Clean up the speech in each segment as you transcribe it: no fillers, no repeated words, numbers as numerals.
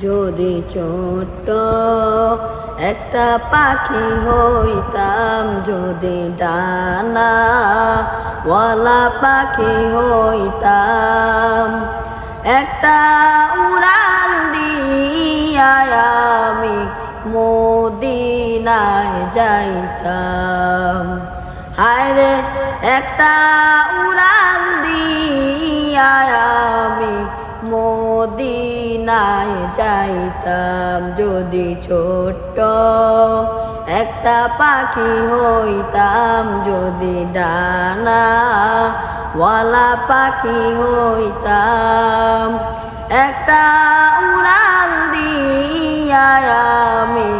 যদি ছোট্ট একটা পাখি হইতাম, যদি ডানা ওয়ালা পাখি হইতাম, একটা উড়াল দিয়া আমি মদিনায় যাইতাম। হায়রে একটা উড়াল দিয়া আমি মদিনায় যাইতাম। যদি ছোট্ট একটা পাখি হইতাম, যদি ডানা ওয়ালা পাখি হইতাম, একটা উড়াল দিয়া আমি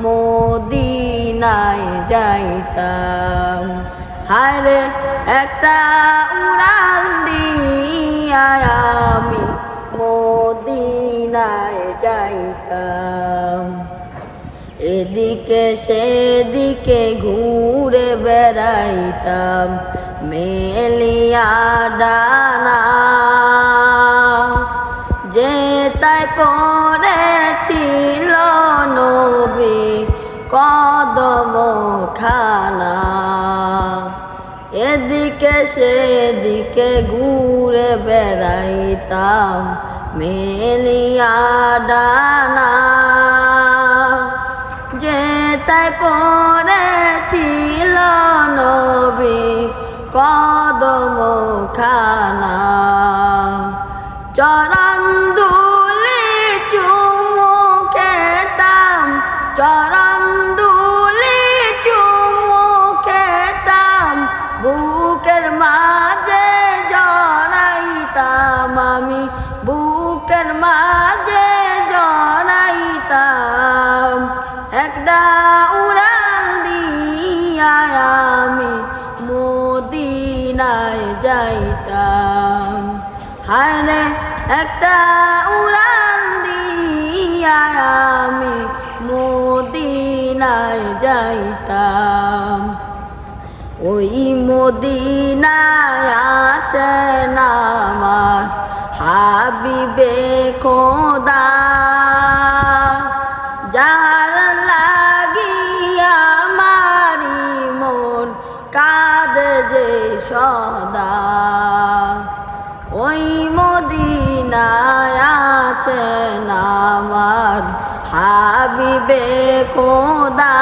মদিনায় যাইতাম। হায়রে একটা উড়াল দিয়া আমি মদিনায় যাইতাম। এদিকে সেদিকে ঘুরে বেড়াইতাম মেলিয়া ডানা, যে তাই পড়েছিল নবী কদম খানা। এদিকে সেদিকে ঘুরে বেড়াইতাম মেলিয়া ডানা, যে তাই পড়েছিল নবী কদম খানা। চরণ ধুলি চুমু খেতাম, চরণ ধুলি চুমু খেতাম, বুকের মাঝে জড়াইতাম আমি, বুকের মাঝে জড়াইতাম। একটা উড়াল দিয়া আমি মদিনায় যাইতাম। হায়রে একটা উড়াল দিয়া আমি মদিনায় যাইতাম। ওই মদিনায় আছেন আমার হাবিবে খোদা, যার লাগিয়া আমারি মন কাঁদে যে সদা। ওই মদিনায় আছেন আমার হাবিবে খোদা,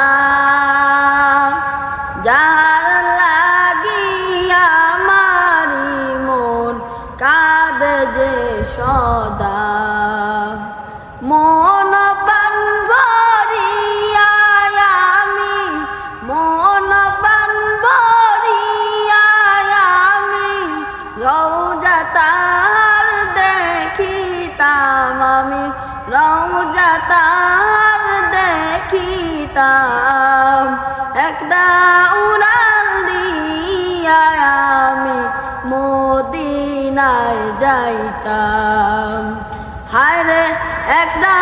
যার লাগিয়া আমারি মন কাঁদে যে সদা। মন প্রাণ ভরিয়া আমি, মন প্রাণ ভরিয়া আমি রওজা তার দেখিতাম, আমি রওজা তার দেখিতাম। একটা উড়াল দিয়া আমি মদিনায় যাইতাম। হায়রে একটা